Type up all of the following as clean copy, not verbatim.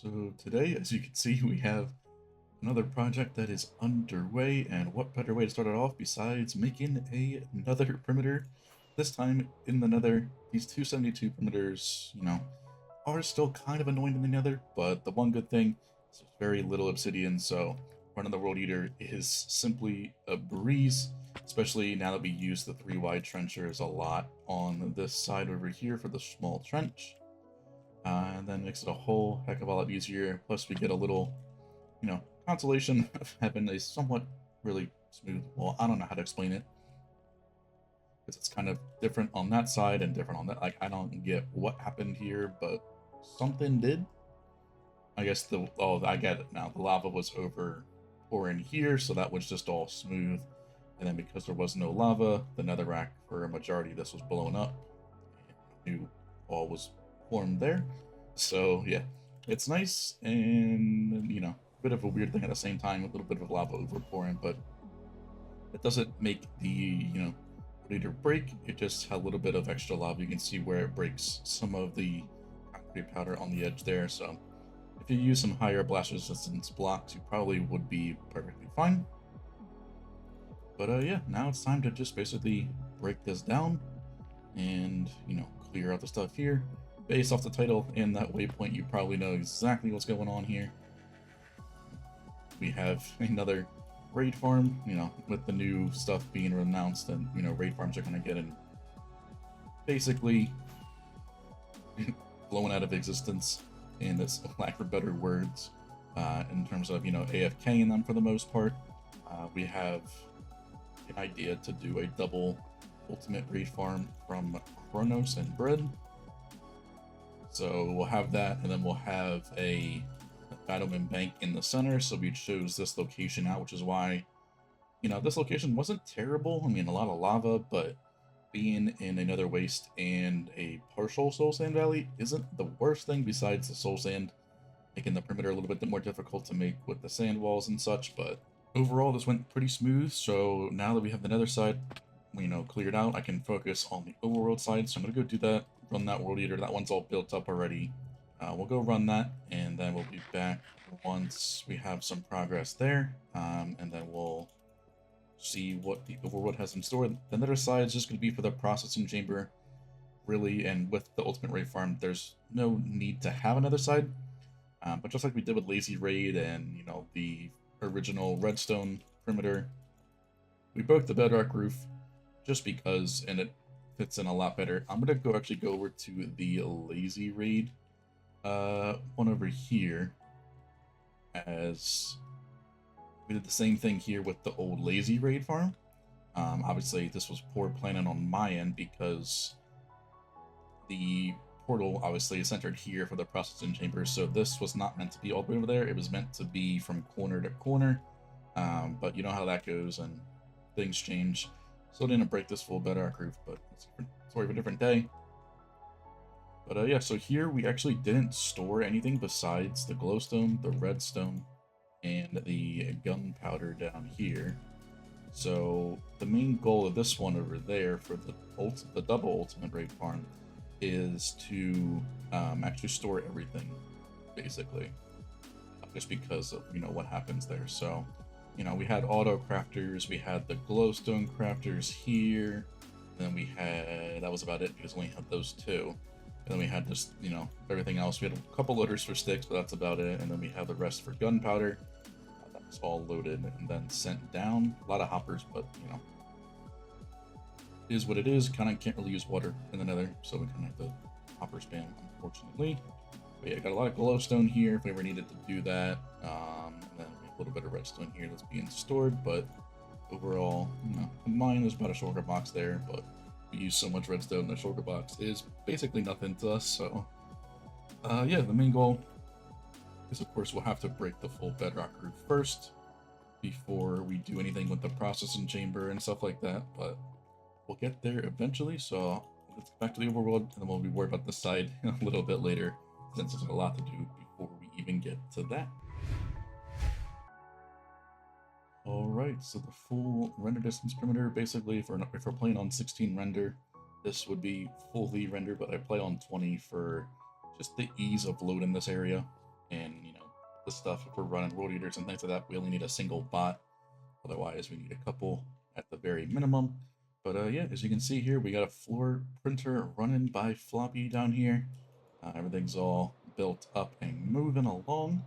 So today, as you can see, we have another project that is underway, and what better way to start it off besides making another perimeter, this time in the Nether. These 272 perimeters, are still kind of annoying in the Nether, but the one good thing is there's very little obsidian, so running the World Eater is simply a breeze, especially now that we use the 3 wide trenchers a lot on this side over here for the small trench. And then makes it a whole heck of a lot easier. Plus, we get a little, consolation of having a somewhat really smooth. Well, I don't know how to explain it because it's kind of different on that side and different on that. Like, I don't get what happened here, but something did. I guess I get it now. The lava was over pouring here, so that was just all smooth. And then because there was no lava, the netherrack for a majority of this was blown up. And new wall was formed there. So yeah, it's nice and a bit of a weird thing at the same time, a little bit of lava overpouring, but it doesn't make the leader break. It just had a little bit of extra lava. You can see where it breaks some of the concrete powder on the edge there. So if you use some higher blast resistance blocks, you probably would be perfectly fine. But yeah, now it's time to just basically break this down and clear out the stuff here. Based off the title and that waypoint, you probably know exactly what's going on here. We have another raid farm, with the new stuff being announced, and raid farms are going to get in basically blown out of existence, and it's lack for better words, in terms of AFK in them for the most part. We have an idea to do a double ultimate raid farm from Chronos and Bread. So we'll have that, and then we'll have a Battleman Bank in the center, so we chose this location out, which is why, this location wasn't terrible. I mean, a lot of lava, but being in another waste and a partial soul sand valley isn't the worst thing, besides the soul sand making the perimeter a little bit more difficult to make with the sand walls and such. But overall, this went pretty smooth, so now that we have the nether side, cleared out, I can focus on the overworld side. So I'm gonna go do that, run that World Eater. That one's all built up already. We'll go run that, and then we'll be back once we have some progress there, and then we'll see what the overworld has in store. The nether side is just going to be for the processing chamber, really, and with the ultimate raid farm, there's no need to have another side. But just like we did with Lazy Raid and the original redstone perimeter, we broke the bedrock roof just because, and it fits in a lot better. I'm gonna go over to the Lazy Raid one over here, as we did the same thing here with the old Lazy Raid farm. Obviously this was poor planning on my end because the portal obviously is centered here for the processing chamber, so this was not meant to be all the way over there. It was meant to be from corner to corner, but you know how that goes and things change. So I didn't break this full bedrock roof, but it's a story of a different day. But yeah, so here we actually didn't store anything besides the glowstone, the redstone, and the gunpowder down here. So the main goal of this one over there for the double ultimate raid farm is to actually store everything, basically, just because of what happens there. So we had AutoCrafters, we had the glowstone crafters here, and then we had, that was about it because we only had those two. And then we had just, everything else. We had a couple loaders for sticks, but that's about it. And then we have the rest for gunpowder. That was all loaded and then sent down. A lot of hoppers, but, it is what it is. Kind of can't really use water in the nether, so we kind of have to hopper spam, unfortunately. But yeah, got a lot of glowstone here if we ever needed to do that. And then we have a little bit of redstone here that's being stored, but overall, mine is about a shulker box there, but we use so much redstone, the shulker box is basically nothing to us. So yeah, the main goal is, of course, we'll have to break the full bedrock roof first before we do anything with the processing chamber and stuff like that, but we'll get there eventually. So let's get back to the overworld, and then we'll be worried about this side a little bit later, since there's a lot to do before we even get to that. Alright, so the full render distance perimeter, basically, if we're playing on 16 render, this would be fully rendered, but I play on 20 for just the ease of loading this area. and the stuff if we're running world eaters and things like that. We only need a single bot. Otherwise, we need a couple at the very minimum. But yeah, as you can see here, we got a floor printer running by Floppy down here. Everything's all built up and moving along.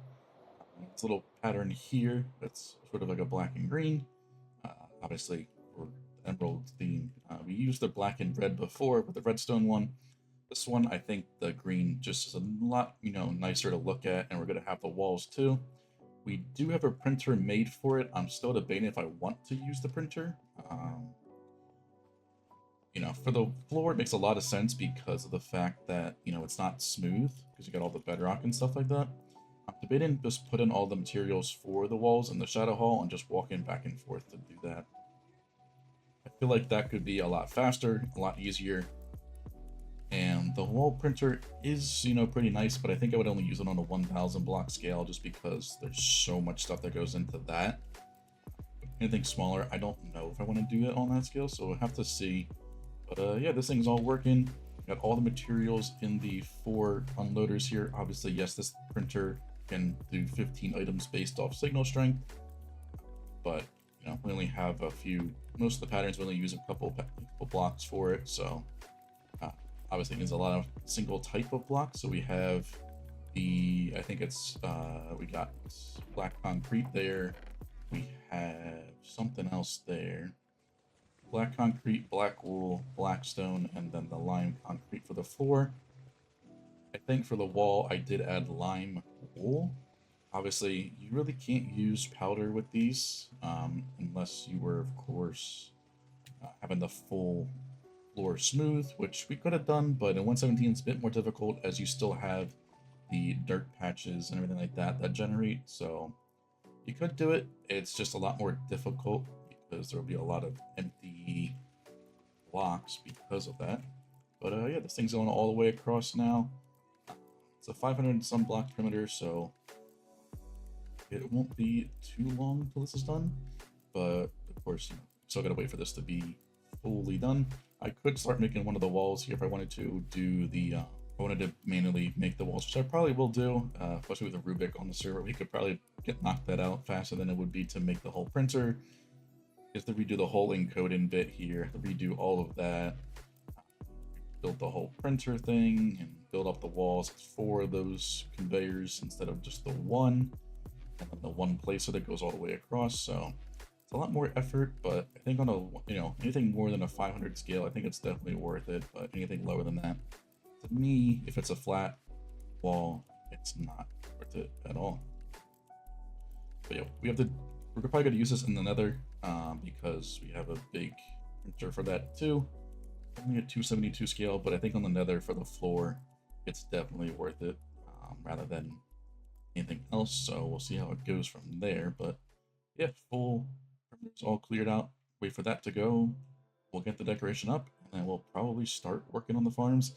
This little pattern here that's sort of like a black and green. Obviously, for the emerald theme, we used the black and red before with the redstone one. This one, I think the green just is a lot, nicer to look at, and we're going to have the walls too. We do have a printer made for it. I'm still debating if I want to use the printer. For the floor, it makes a lot of sense because of the fact that, it's not smooth because you got all the bedrock and stuff like that. I'm debating just putting all the materials for the walls in the shadow hall and just walking back and forth to do that. I feel like that could be a lot faster, a lot easier. And the wall printer is, pretty nice, but I think I would only use it on a 1,000 block scale just because there's so much stuff that goes into that. Anything smaller, I don't know if I want to do it on that scale, so we'll have to see. But yeah, this thing's all working. Got all the materials in the 4 unloaders here. Obviously, yes, this printer can do 15 items based off signal strength, but we only have a few. Most of the patterns we only use a couple blocks for it, so obviously there's a lot of single type of blocks. So we have I think it's we got black concrete there. We have something else there. Black concrete, black wool, black stone, and then the lime concrete for the floor. I think for the wall, I did add lime wool. Obviously, you really can't use powder with these unless you were, of course, having the full floor smooth, which we could have done, but in 117 it's a bit more difficult as you still have the dirt patches and everything like that generate. So you could do it. It's just a lot more difficult because there will be a lot of empty blocks because of that. But yeah, this thing's going all the way across now. It's a 500 and some block perimeter, so it won't be too long till this is done. But of course, still gotta wait for this to be fully done. I could start making one of the walls here if I wanted to do the. I wanted to manually make the walls, which I probably will do, especially with the Rubik on the server. We could probably knock that out faster than it would be to make the whole printer. Just to redo the whole encoding bit here, to redo all of that, build the whole printer thing, and build up the walls for those conveyors instead of just the one, and then the one placer that goes all the way across. So it's a lot more effort, but I think on a anything more than a 500 scale, I think it's definitely worth it. But anything lower than that, to me, if it's a flat wall, it's not worth it at all. But yeah, we're probably going to use this in the Nether because we have a big printer for that too. Only a 272 scale, but I think on the Nether for the floor, it's definitely worth it rather than anything else. So we'll see how it goes from there. But yeah, full perimeter's all cleared out. Wait for that to go. We'll get the decoration up, and then we'll probably start working on the farms.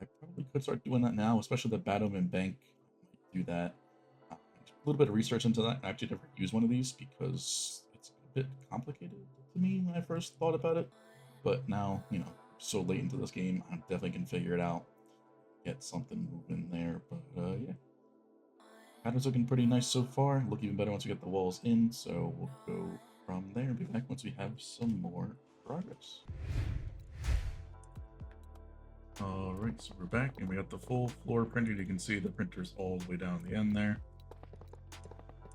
I probably could start doing that now, especially the Battleman Bank. I might do that. A little bit of research into that. I actually never used one of these because it's a bit complicated to me when I first thought about it. But now, so late into this game, I definitely can figure it out. Get something moving there. But yeah. Pattern's looking pretty nice so far. Look even better once we get the walls in. So we'll go from there and be back once we have some more progress. Alright, so we're back and we got the full floor printed. You can see the printer's all the way down the end there.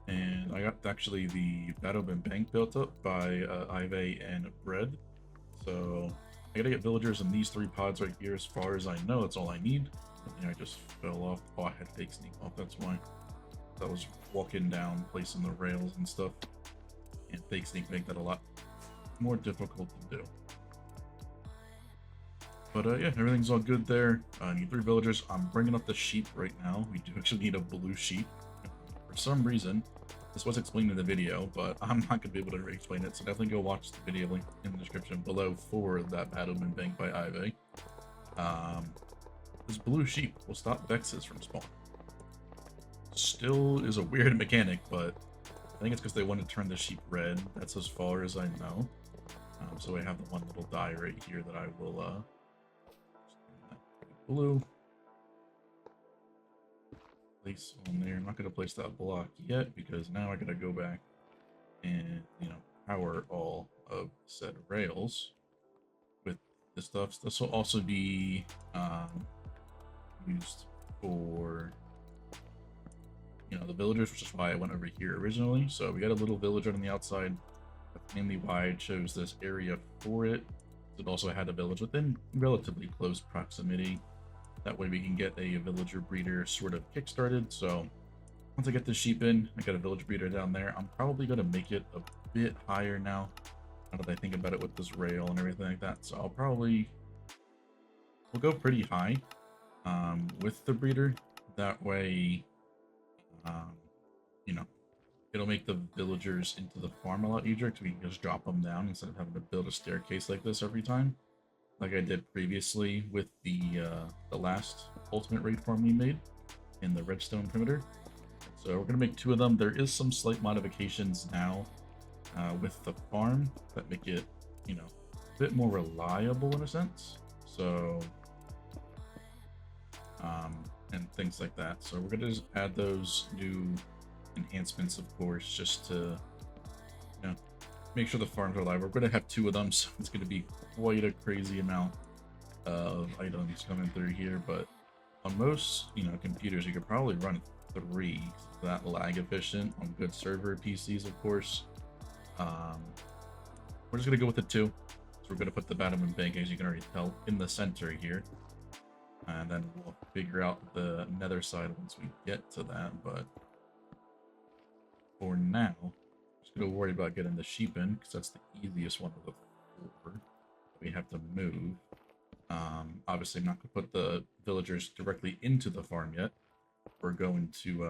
And I got actually the Battleman Bank built up by Ive and Bread. So I gotta get villagers in these 3 pods right here. As far as I know, that's all I need. And I just fell off. Oh, I had to take sneak off, that's why. I was walking down, placing the rails and stuff. And fake sneak make that a lot more difficult to do. But yeah, everything's all good there. I need 3 villagers. I'm bringing up the sheep right now. We do actually need a blue sheep. For some reason, this was explained in the video, but I'm not going to be able to explain it, so definitely go watch the video link in the description below for that Battleman Bank by Ive. This blue sheep will stop Vexes from spawning. Still is a weird mechanic, but I think it's because they want to turn the sheep red. That's as far as I know. So I have the one little die right here that I will blue. place on there. I'm not going to place that block yet because now I got to go back and, you know, power all of said rails with the stuff. This will also be used for, you know, the villagers, which is why I went over here originally. So we got a little villager on the outside. That's mainly why I chose this area for it. It also had a village within relatively close proximity. That way we can get a villager breeder sort of kickstarted. So once I get the sheep in, I got a village breeder down there. I'm probably going to make it a bit higher now that I think about it with this rail and everything like that. So we'll go pretty high with the breeder. That way, you know, it'll make the villagers into the farm a lot easier because we can just drop them down instead of having to build a staircase like this every time, like I did previously with the last ultimate raid farm we made in the redstone perimeter. So we're gonna make 2 of them. There is some slight modifications now with the farm that make it, you know, a bit more reliable in a sense. So and things like that. So we're gonna just add those new enhancements, of course, just to, you know, make sure the farms are alive. We're going to have 2 of them, so it's going to be quite a crazy amount of items coming through here. But on most, you know, computers, you could probably run 3. That lag efficient on good server PCs, of course. We're just going to go with the 2. So we're going to put the Batman Bank, as you can already tell, in the center here. And then we'll figure out the nether side once we get to that. But for now, I'm just going to worry about getting the sheep in, because that's the easiest one of the 4 we have to move. Obviously, I'm not going to put the villagers directly into the farm yet. We're going to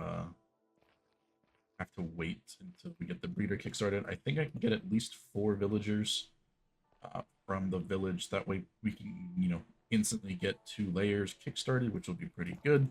have to wait until we get the breeder kickstarted. I think I can get at least 4 villagers from the village. That way we can, you know, instantly get 2 layers kickstarted, which will be pretty good.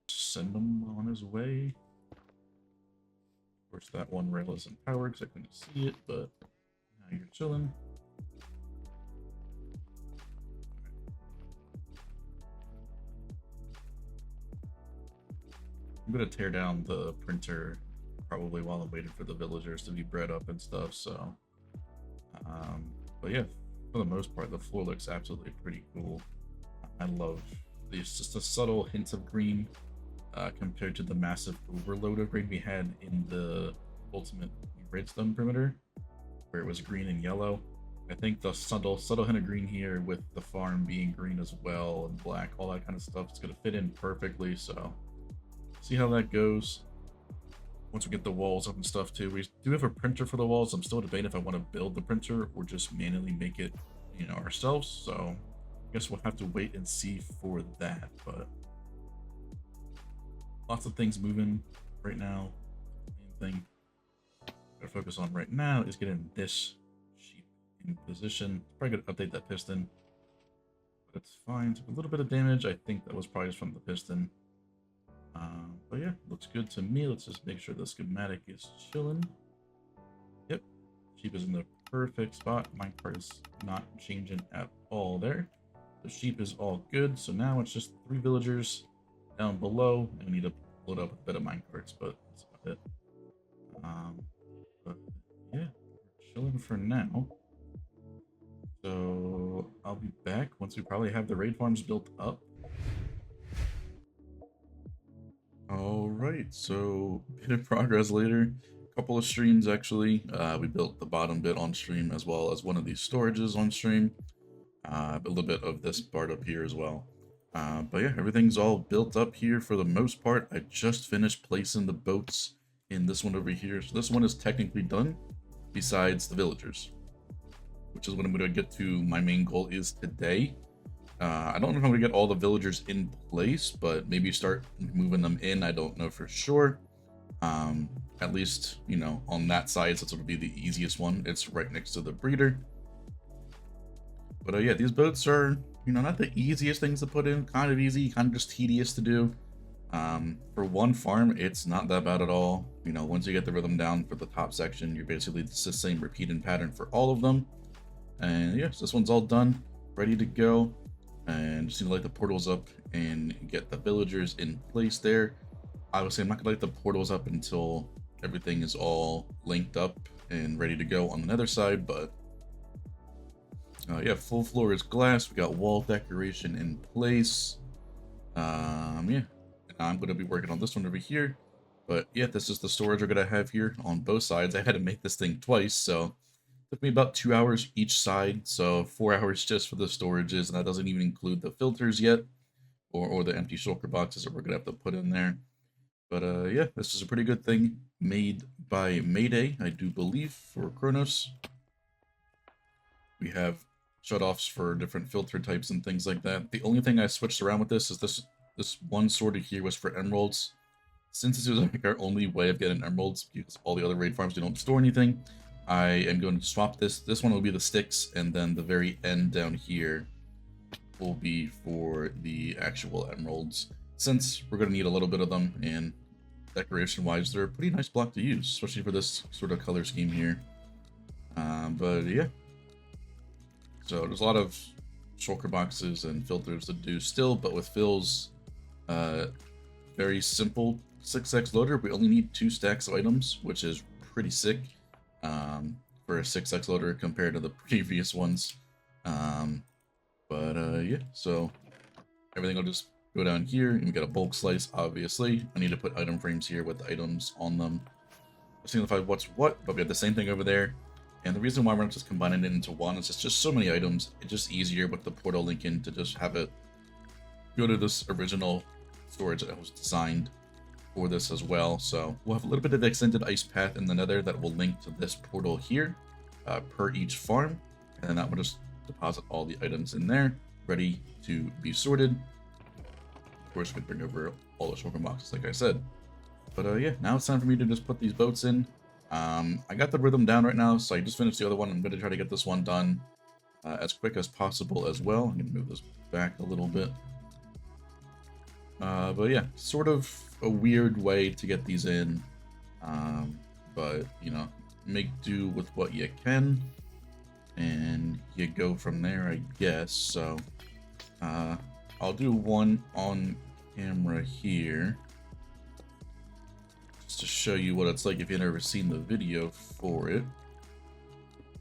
Send him on his way. Of course, that one rail isn't powered because I couldn't see it, but now you're chilling. I'm gonna tear down the printer probably while I'm waiting for the villagers to be bred up and stuff. So, but yeah, for the most part, the floor looks absolutely pretty cool. I love these, just a subtle hint of green compared to the massive overload of green we had in the ultimate redstone perimeter, where it was green and yellow. I think the subtle hint of green here with the farm being green as well and black, all that kind of stuff, is going to fit in perfectly. So see how that goes once we get the walls up and stuff too. We do have a printer for the walls. I'm still debating if I want to build the printer or just manually make it, you know, ourselves. So I guess we'll have to wait and see for that. But lots of things moving right now. The main thing gotta focus on right now is getting this sheep in position. Probably gonna update that piston, but it's fine. Took a little bit of damage. I think that was probably just from the piston. But yeah, looks good to me. Let's just make sure the schematic is chilling. Yep, sheep is in the perfect spot. Minecart is not changing at all there. The sheep is all good. So now it's just 3 villagers down below, and we need to load up a bit of minecarts, but that's about it. But yeah, we're chilling for now. So I'll be back once we probably have the raid farms built up. All right, so bit of progress later. Couple of streams actually. We built the bottom bit on stream as well as one of these storages on stream. A little bit of this part up here as well. But yeah, everything's all built up here for the most part. I just finished placing the boats in this one over here. So this one is technically done, besides the villagers, which is what I'm going to get to. My main goal is today. I don't know if I'm going to get all the villagers in place, but maybe start moving them in. I don't know for sure. At least, you know, on that side, since it'll be the easiest one. It's right next to the breeder. But yeah, these boats are, you know, not the easiest things to put in. Kind of easy, kind of just tedious to do. For one farm, it's not that bad at all. You know, once you get the rhythm down for the top section, you're basically it's the same repeated pattern for all of them. And yes, this one's all done, ready to go. And just need to light the portals up and get the villagers in place there. Obviously, I'm not gonna light the portals up until everything is all linked up and ready to go on the nether side, but yeah, full floor is glass. We got wall decoration in place. Yeah, I'm gonna be working on this one over here. But yeah, this is the storage we're gonna have here on both sides. I had to make this thing twice, so it took me about 2 hours each side. So 4 hours just for the storages, and that doesn't even include the filters yet, or the empty shulker boxes that we're gonna have to put in there. But yeah, this is a pretty good thing made by Mayday, I do believe, for Chronos. We have shutoffs for different filter types and things like that. The only thing I switched around with this is this one sorted here was for emeralds. Since this is like our only way of getting emeralds, because all the other raid farms don't store anything, I am going to swap this. This one will be the sticks, and then the very end down here will be for the actual emeralds. Since we're going to need a little bit of them, and decoration-wise, they're a pretty nice block to use, especially for this sort of color scheme here. But yeah. So there's a lot of shulker boxes and filters to do still, but with Phil's very simple 6x loader, we only need 2 stacks of items, which is pretty sick for a 6x loader compared to the previous ones. Yeah, so everything will just go down here, and we got a bulk slice, obviously. I need to put item frames here with the items on them to signify what's what, but we have the same thing over there. And the reason why we're not just combining it into one is it's just so many items. It's just easier with the portal link in to just have it go to this original storage that was designed for this as well. So we'll have a little bit of extended ice path in the nether that will link to this portal here per each farm. And then that will just deposit all the items in there, ready to be sorted. Of course, we could bring over all the shulker boxes, like I said. But yeah, now it's time for me to just put these boats in. I got the rhythm down right now, so I just finished the other one. I'm going to try to get this one done as quick as possible as well. I'm going to move this back a little bit. But yeah, sort of a weird way to get these in. But, you know, make do with what you can. And you go from there, I guess. So, I'll do one on camera here, just to show you what it's like if you've never seen the video for it.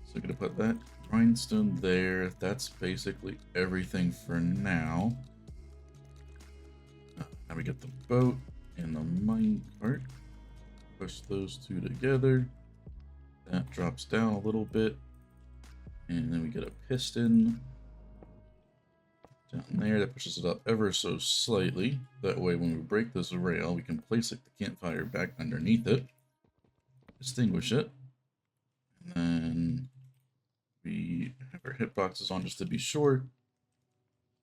So I'm gonna put that grindstone there. That's basically everything for now. Now we get the boat and the minecart. Push those two together. That drops down a little bit. And then we get a piston down there that pushes it up ever so slightly. That way when we break this rail, we can place the campfire back underneath it, extinguish it, and then we have our hitboxes on just to be sure.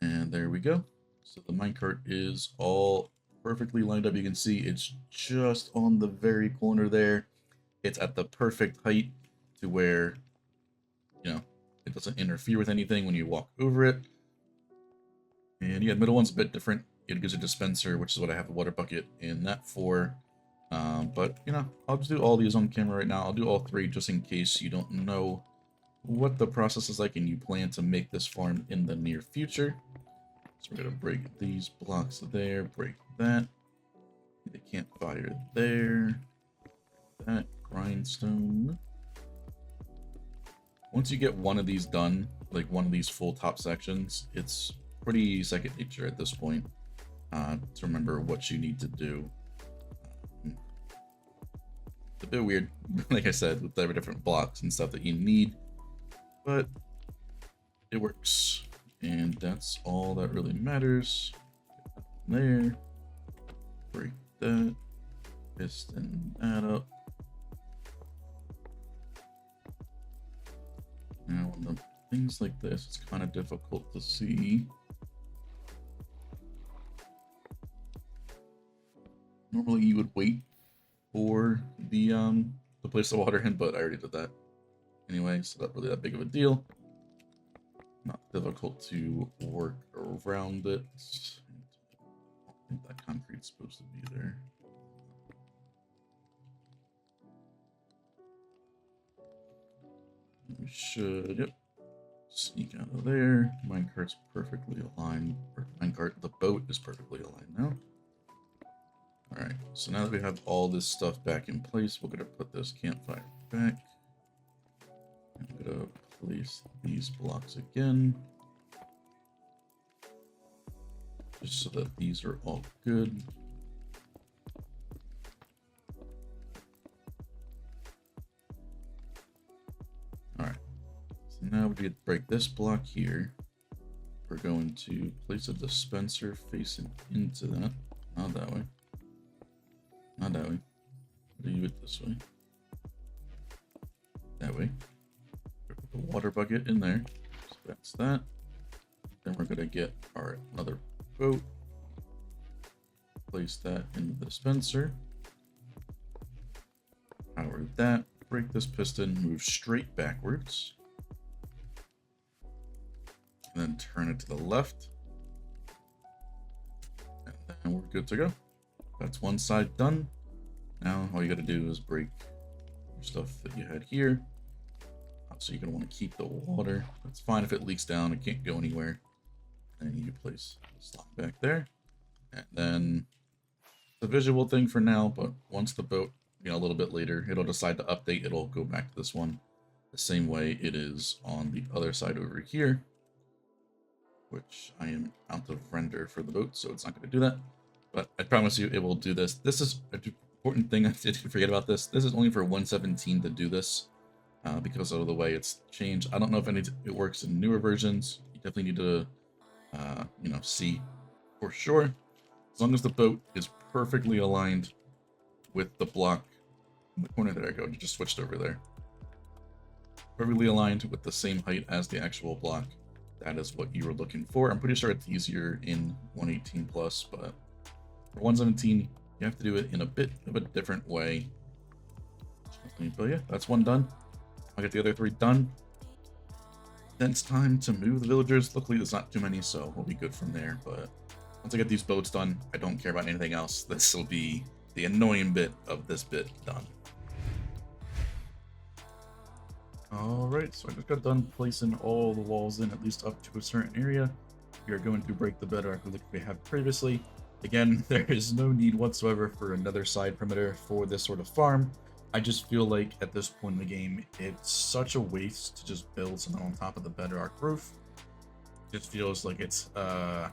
And there we go. So the minecart is all perfectly lined up. You can see it's just on the very corner there. It's at the perfect height to where, you know, it doesn't interfere with anything when you walk over it. And yeah, the middle one's a bit different. It gives a dispenser, which is what I have a water bucket in that for. But, you know, I'll just do all these on camera right now. I'll do all 3 just in case you don't know what the process is like and you plan to make this farm in the near future. So we're going to break these blocks there, break that. The campfire there. That grindstone. Once you get one of these done, like one of these full top sections, it's pretty second nature at this point to remember what you need to do. It's a bit weird, like I said, with the different blocks and stuff that you need, but it works. And that's all that really matters. There. Break that. Piston that up. Now, on the things like this, it's kind of difficult to see. Normally, you would wait for the to place the water in, but I already did that anyway, so not really that big of a deal. Not difficult to work around it. think that concrete's supposed to be there. We should, yep. Sneak out of there. Minecart's perfectly aligned. Or minecart, the boat is perfectly aligned now. Alright, so now that we have all this stuff back in place, we're gonna put this campfire back. I'm gonna place these blocks again. Just so that these are all good. Alright, so now we break this block here. We're going to place a dispenser facing into that. Not that way. Not that way. Do it this way. That way. Put the water bucket in there. So that's that. Then we're gonna get our another boat. Place that in the dispenser. Power that. Break this piston. Move straight backwards. And then turn it to the left. And then we're good to go. That's one side done. Now all you gotta do is break your stuff that you had here. So you're gonna want to keep the water. That's fine if it leaks down, it can't go anywhere. And you place the slot back there. And then the visual thing for now, but once the boat, a little bit later, it'll decide to update, it'll go back to this one the same way it is on the other side over here. Which I am out of render for the boat, so it's not going to do that. But I promise you it will do this. This is an important thing. I did forget about this. This is only for 117 to do this because of the way it's changed. I don't know if it works in newer versions. You definitely need to, see for sure. As long as the boat is perfectly aligned with the block in the corner. There I go. You just switched over there. Perfectly aligned with the same height as the actual block. That is what you were looking for. I'm pretty sure it's easier in 118 plus, but for 117, you have to do it in a bit of a different way. But yeah, that's one done. I'll get the other three done. Then it's time to move the villagers. Luckily, there's not too many, so we'll be good from there. But once I get these boats done, I don't care about anything else. This will be the annoying bit of this bit done. Alright, so I just got done placing all the walls in, at least up to a certain area. We are going to break the bedrock like we have previously. Again, there is no need whatsoever for another side perimeter for this sort of farm. I just feel like at this point in the game, it's such a waste to just build something on top of the bedrock roof. It just feels like it's, not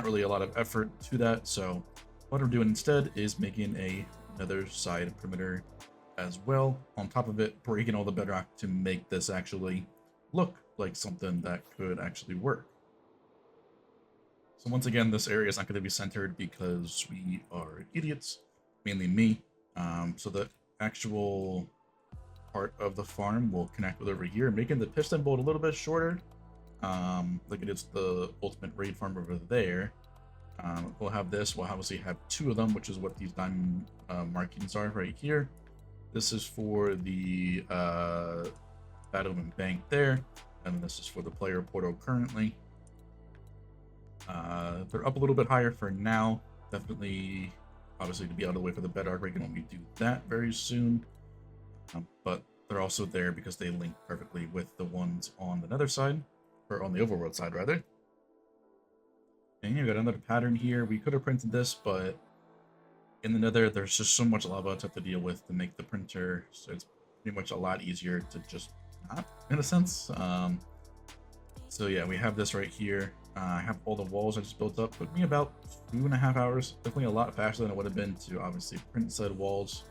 really a lot of effort to that. So what I'm doing instead is making another side perimeter as well on top of it, breaking all the bedrock to make this actually look like something that could actually work. So once again, this area is not going to be centered because we are idiots, mainly me. So the actual part of the farm will connect with over here, making the piston bolt a little bit shorter. Like it is the ultimate raid farm over there. We'll have this. We'll obviously have two of them, which is what these diamond markings are right here. This is for the Battleman Bank there, and this is for the player portal currently. They're up a little bit higher for now. Definitely, obviously, to be out of the way for the bedrock, we can only do that very soon. But they're also there because they link perfectly with the ones on the Nether side, or on the overworld side, rather. And you got another pattern here. We could have printed this, but in the Nether, there's just so much lava to have to deal with to make the printer, so it's pretty much a lot easier to just not, in a sense. So yeah, we have this right here. I have all the walls I just built up. Took me about 2.5 hours. Definitely a lot faster than it would have been to obviously print said walls.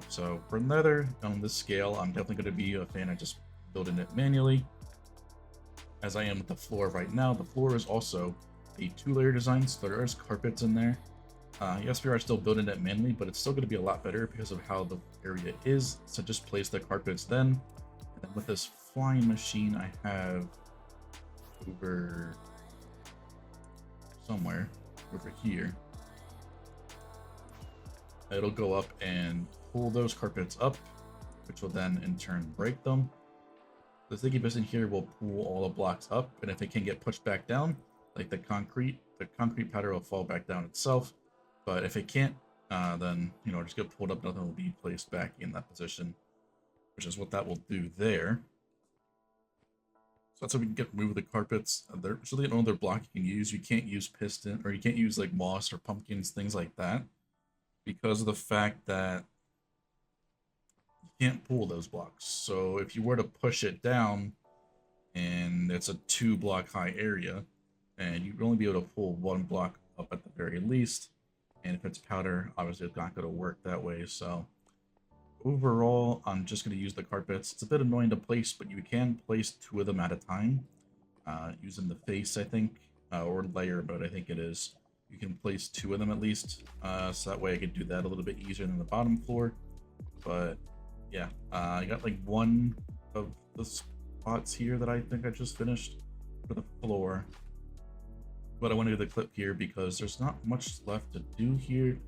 So for Nether, on this scale, I'm definitely going to be a fan of just building it manually, as I am with the floor right now. The floor is also a 2-layer design, so there is carpets in there. Yes, we are still building it manually, but it's still going to be a lot better because of how the area is. So just place the carpets then. And then with this flying machine I have over somewhere over here, it'll go up and pull those carpets up, which will then in turn break them. The sticky piston here will pull all the blocks up, and if they can get pushed back down, like the concrete powder will fall back down itself. But if it can't, then just get pulled up, nothing will be placed back in that position, which is what that will do there. So that's how we can get rid of the carpets. There's really no other block you can use. You can't use piston, or you can't use like moss or pumpkins, things like that, because of the fact that you can't pull those blocks. So if you were to push it down, and it's a 2-block high area, and you'd only be able to pull 1 block up at the very least. And if it's powder, obviously it's not going to work that way. So overall, I'm just going to use the carpets. It's a bit annoying to place, but you can place 2 of them at a time using the face, I think, or layer, but I think it is. You can place 2 of them at least, so that way I could do that a little bit easier than the bottom floor. But yeah, I got like 1 of the spots here that I think I just finished for the floor. But I want to do the clip here because there's not much left to do here.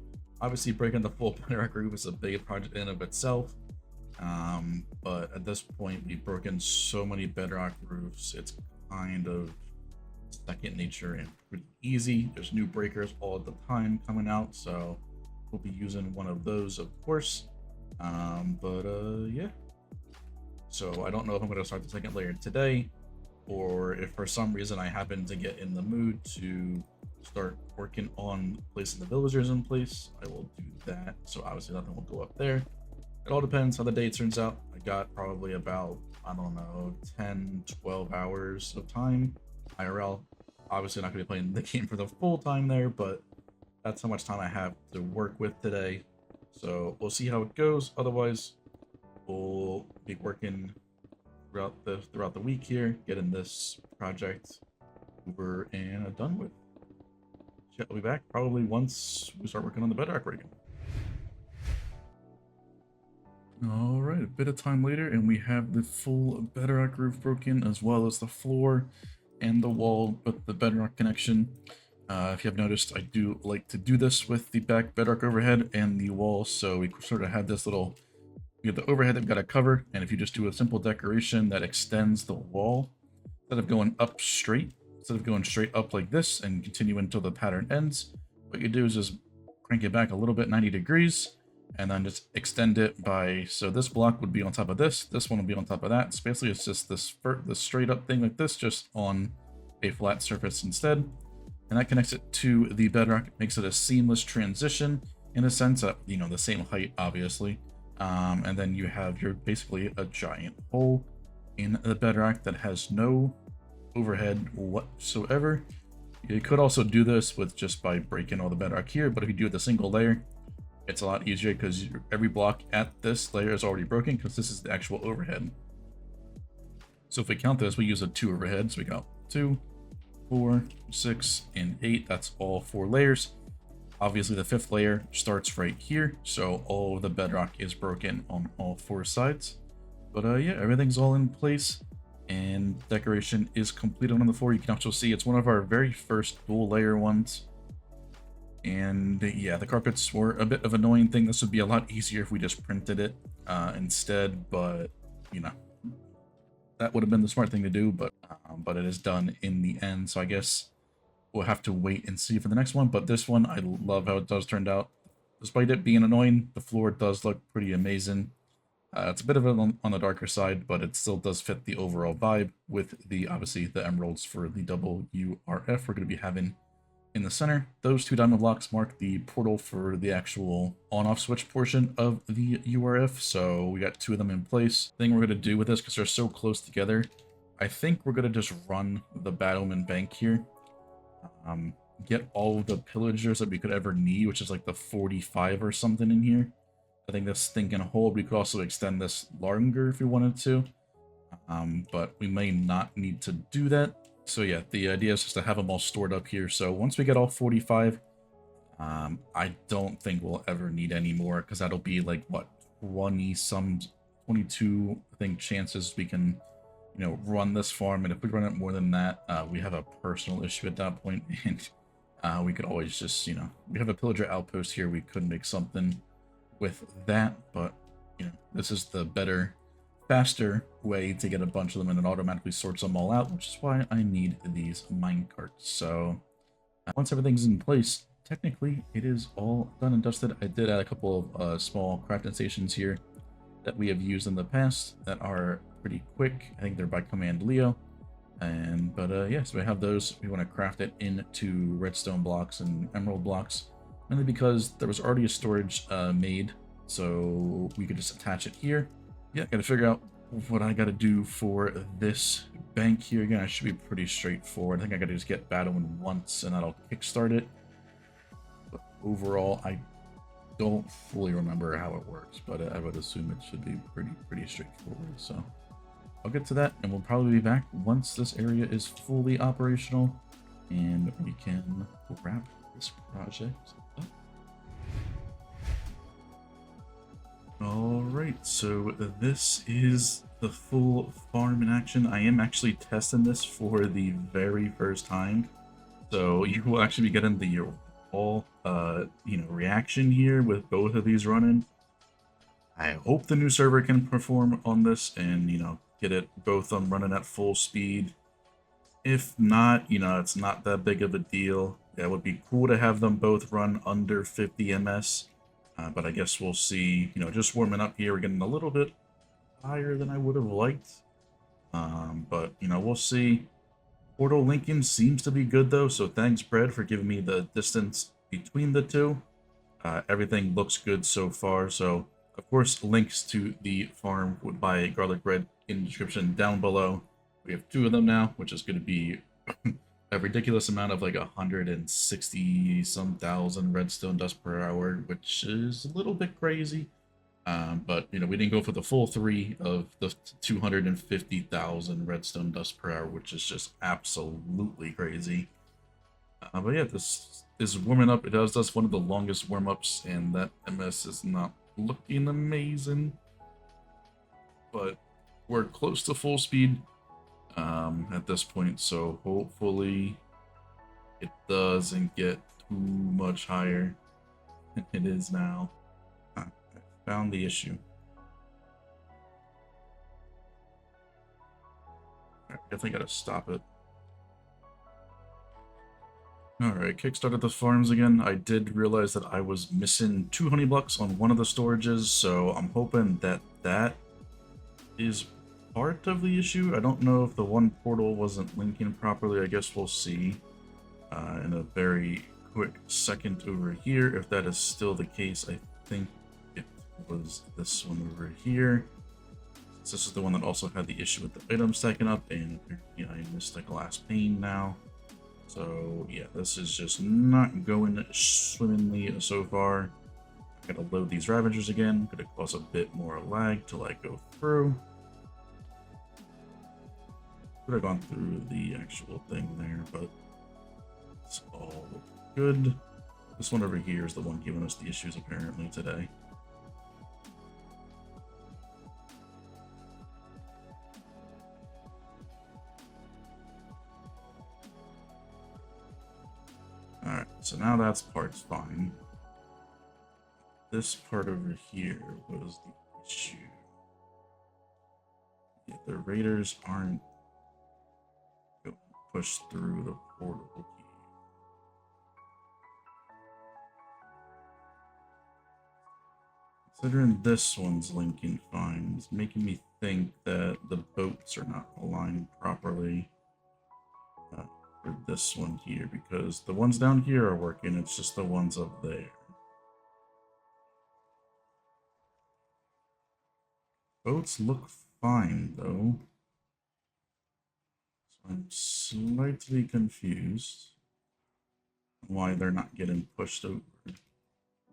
Obviously, breaking the full bedrock roof is a big project in and of itself. But at this point, we've broken so many bedrock roofs, it's kind of second nature and pretty easy. There's new breakers all the time coming out, so we'll be using one of those, of course. Yeah. So I don't know if I'm going to start the second layer today, or if for some reason I happen to get in the mood to start working on placing the villagers in place, I will do that. So obviously nothing will go up there. It all depends how the day turns out. I got probably about, I don't know, 10-12 hours of time IRL. Obviously not going to be playing the game for the full time there, but that's how much time I have to work with today. So we'll see how it goes. Otherwise, we'll be working throughout the week here, getting this project over and done with. I'll be back probably once we start working on the bedrock rigging. All right, a bit of time later, and we have the full bedrock roof broken, as well as the floor and the wall with the bedrock connection. If you have noticed, I do like to do this with the back bedrock overhead and the wall, so we sort of had this little, you have the overhead that we've got to cover, and if you just do a simple decoration that extends the wall, instead of going straight up like this and continue until the pattern ends, what you do is just crank it back a little bit, 90 degrees, and then just extend it by, so this block would be on top of this one will be on top of that. So basically it's just this straight up thing like this, just on a flat surface instead. And that connects it to the bedrock. It makes it a seamless transition in a sense that, the same height, obviously. And then you have basically a giant hole in the bedrock that has no overhead whatsoever. You could also do this with just by breaking all the bedrock here, but if you do it with a single layer, it's a lot easier because every block at this layer is already broken because this is the actual overhead. So if we count this, we use a 2 overhead. So we got 2, 4, 6, and 8. That's all 4 layers. Obviously, the 5th layer starts right here, so all of the bedrock is broken on all 4 sides. But yeah, everything's all in place, and decoration is completed on the floor. You can also see it's one of our very first dual layer ones. And yeah, the carpets were a bit of an annoying thing. This would be a lot easier if we just printed it instead, but that would have been the smart thing to do, but it is done in the end. So I guess we'll have to wait and see for the next one. But this one, I love how it does turn out. Despite it being annoying, the floor does look pretty amazing. It's a bit of on the darker side, but it still does fit the overall vibe with obviously the emeralds for the double URF we're going to be having in the center. Those 2 diamond blocks mark the portal for the actual on-off switch portion of the URF, so we got 2 of them in place. The thing we're going to do with this, because they're so close together, I think we're going to just run the Battleman Bank here. Get all of the pillagers that we could ever need, which is like the 45 or something in here. I think this thing can hold. We could also extend this longer if we wanted to, but we may not need to do that. So yeah, the idea is just to have them all stored up here. So once we get all 45, I don't think we'll ever need any more, because that'll be like, what, 22, I think, chances we can, run this farm. And if we run it more than that, we have a personal issue at that point. And we could always just, we have a pillager outpost here. We could make something with that, but, this is the better faster way to get a bunch of them, and it automatically sorts them all out, which is why I need these mine carts. So once everything's in place, technically it is all done and dusted. I did add a couple of small crafting stations here that we have used in the past that are pretty quick. I think they're by command Leo. But yeah, so we have those. We want to craft it into redstone blocks and emerald blocks, mainly because there was already a storage made, so we could just attach it here. Yeah, gotta figure out what I gotta do for this bank here. Again, it should be pretty straightforward. I think I gotta just get battling once and that'll kickstart it. But overall, I don't fully remember how it works, but I would assume it should be pretty straightforward. So I'll get to that, and we'll probably be back once this area is fully operational, and we can wrap this project up. Alright, so this is the full farm in action. I am actually testing this for the very first time, so you will actually be getting the all reaction here with both of these running. I hope the new server can perform on this and get it both running at full speed. If not, it's not that big of a deal. Yeah, it would be cool to have them both run under 50 ms. But I guess we'll see. Just warming up here, we're getting a little bit higher than I would have liked. But we'll see. Portal linking seems to be good though, so thanks Bread for giving me the distance between the two. Everything looks good so far, so of course links to the farm by Garlic Bread in the description down below. We have 2 of them now, which is going to be a ridiculous amount of like 160 some thousand redstone dust per hour, which is a little bit crazy. But we didn't go for the full 3 of the 250,000 redstone dust per hour, which is just absolutely crazy. But yeah, this is warming up. It does one of the longest warm-ups, and that MS is not looking amazing, but we're close to full speed at this point, so hopefully it doesn't get too much higher than it is now. I found the issue. I definitely gotta stop it. Alright, kickstarted the farms again. I did realize that I was missing 2 honey blocks on one of the storages, so I'm hoping that that is part of the issue. I don't know if the one portal wasn't linking properly. I guess we'll see in a very quick second over here if that is still the case. I think it was this one over here. So this is the one that also had the issue with the item stacking up, and I missed a glass pane now. So yeah, this is just not going swimmingly so far. I gotta load these Ravagers again. Gonna cause a bit more lag till I go through. Could have gone through the actual thing there, but it's all good. This one over here is the one giving us the issues apparently today. Alright, so now that's part's fine. This part over here was the issue. Yeah, the raiders aren't push through the portal key. Considering this one's linking fine, it's making me think that the boats are not aligned properly for this one here, because the ones down here are working, it's just the ones up there. Boats look fine though. I'm slightly confused why they're not getting pushed over. So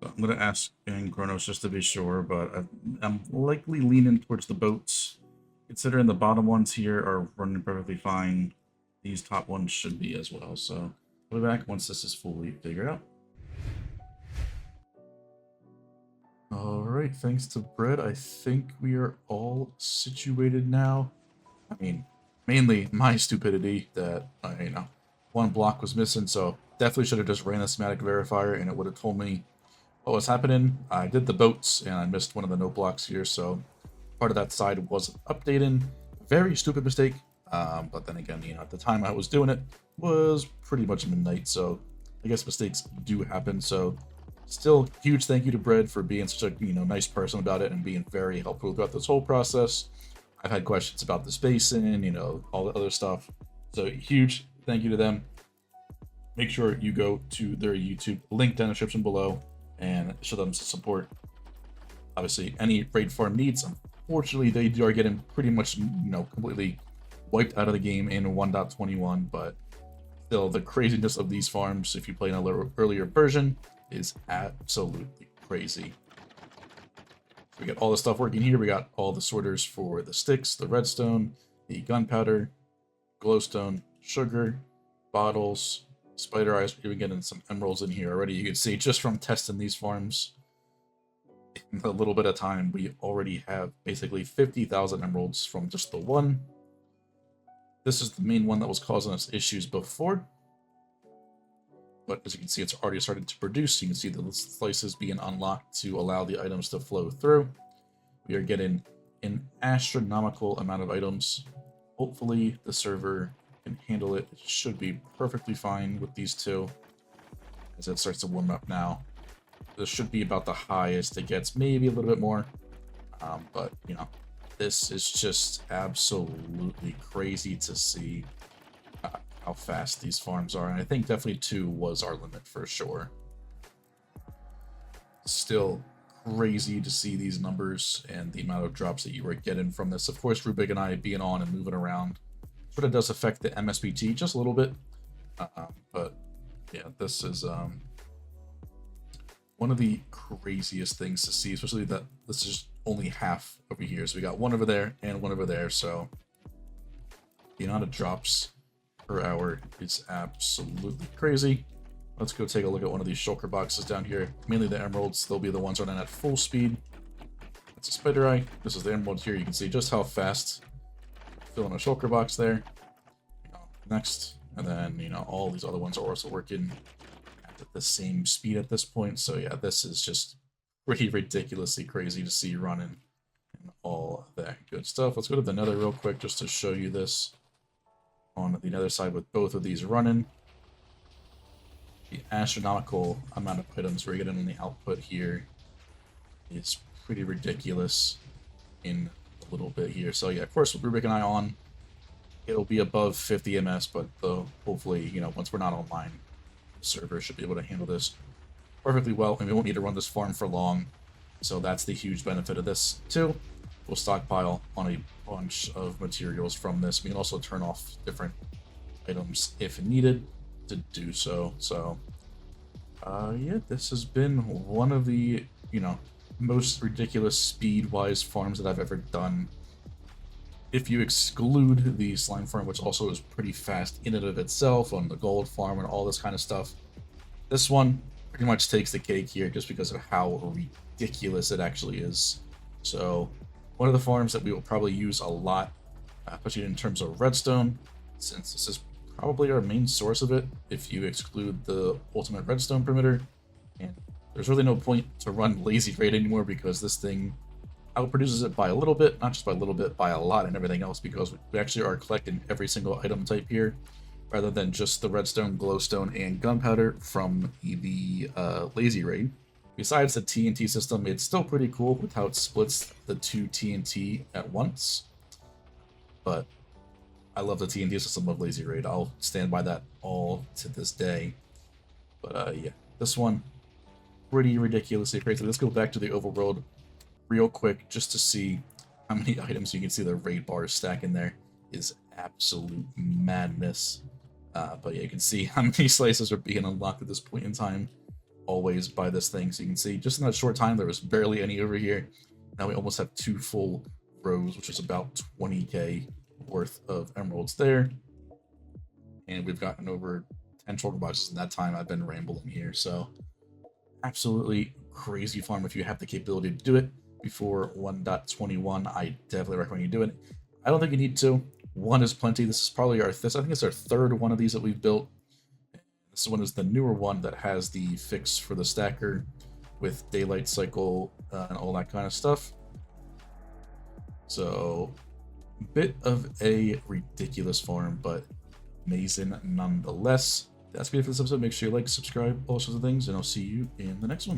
I'm going to ask Chronos just to be sure, but I'm likely leaning towards the boats. Considering the bottom ones here are running perfectly fine, these top ones should be as well. So I'll be back once this is fully figured out. Alright, thanks to Bread, I think we are all situated now. I mean, mainly my stupidity that, one block was missing, so definitely should have just ran a schematic verifier and it would have told me what was happening. I did the boats and I missed one of the note blocks here, so part of that side wasn't updated. Very stupid mistake. But then again, at the time I was doing it was pretty much midnight, so I guess mistakes do happen. So still, huge thank you to Bread for being such a nice person about it and being very helpful throughout this whole process. I've had questions about the spacing, all the other stuff. So huge thank you to them. Make sure you go to their YouTube link down in the description below and show them some support. Obviously, any raid farm needs, unfortunately, they are getting pretty much, completely wiped out of the game in 1.21, but still, the craziness of these farms, if you play in a little earlier version, is absolutely crazy. We got all the stuff working here. We got all the sorters for the sticks, the redstone, the gunpowder, glowstone, sugar, bottles, spider eyes. We're even getting some emeralds in here already. You can see just from testing these farms in a little bit of time, we already have basically 50,000 emeralds from just the one. This is the main one that was causing us issues before. But as you can see, it's already started to produce. You can see the slices being unlocked to allow the items to flow through. We are getting an astronomical amount of items. Hopefully the server can handle it. It should be perfectly fine with these two as it starts to warm up now. This should be about the highest it gets, maybe a little bit more. But, this is just absolutely crazy to see how fast these farms are, and I think definitely 2 was our limit for sure. Still crazy to see these numbers and the amount of drops that you were getting from this. Of course, Rubik and I being on and moving around sort of does affect the MSBT just a little bit, but yeah, this is one of the craziest things to see, especially that this is only half over here. So we got one over there and one over there, so the amount of drops per hour is absolutely crazy. Let's go take a look at one of these shulker boxes down here. Mainly the emeralds, they'll be the ones running at full speed. That's a spider eye. This is the emerald here. You can see just how fast filling a shulker box there. Next, and then all these other ones are also working at the same speed at this point. So yeah, this is just pretty ridiculously crazy to see running and all that good stuff. Let's go to the Nether real quick just to show you this on the Nether side with both of these running. The astronomical amount of items we're getting in the output here is pretty ridiculous in a little bit here. So yeah, of course, with Rubik and I on, it'll be above 50 ms, but hopefully, once we're not online, the server should be able to handle this perfectly well, and we won't need to run this farm for long. So that's the huge benefit of this too. We'll stockpile on a bunch of materials from this. We can also turn off different items if needed to do so. So yeah, this has been one of the most ridiculous speed-wise farms that I've ever done. If you exclude the slime farm, which also is pretty fast in and of itself, on the gold farm and all this kind of stuff, this one pretty much takes the cake here just because of how ridiculous it actually is. So one of the farms that we will probably use a lot, especially in terms of redstone, since this is probably our main source of it if you exclude the ultimate redstone perimeter. And there's really no point to run lazy raid anymore because this thing outproduces it by a little bit, not just by a little bit, by a lot and everything else, because we actually are collecting every single item type here rather than just the redstone, glowstone, and gunpowder from the lazy raid. Besides the TNT system, it's still pretty cool with how it splits the 2 TNT at once, but I love the TNT system of lazy raid. I'll stand by that all to this day. But yeah, this one pretty ridiculously crazy. Let's go back to the overworld real quick just to see how many items. You can see the raid bars stacking there is absolute madness. But yeah, you can see how many slices are being unlocked at this point in time, always by this thing. So you can see just in that short time there was barely any over here. Now we almost have 2 full rows, which is about 20k worth of emeralds there, and we've gotten over 10 shulker boxes in that time. I've been rambling here. So absolutely crazy farm. If you have the capability to do it before 1.21, I definitely recommend you do it. I don't think you need to. 1 is plenty. This is probably I think it's our 3rd one of these that we've built. This one is the newer one that has the fix for the stacker with daylight cycle and all that kind of stuff. So, bit of a ridiculous farm, but amazing nonetheless. That's it for this episode. Make sure you like, subscribe, all sorts of things, and I'll see you in the next one.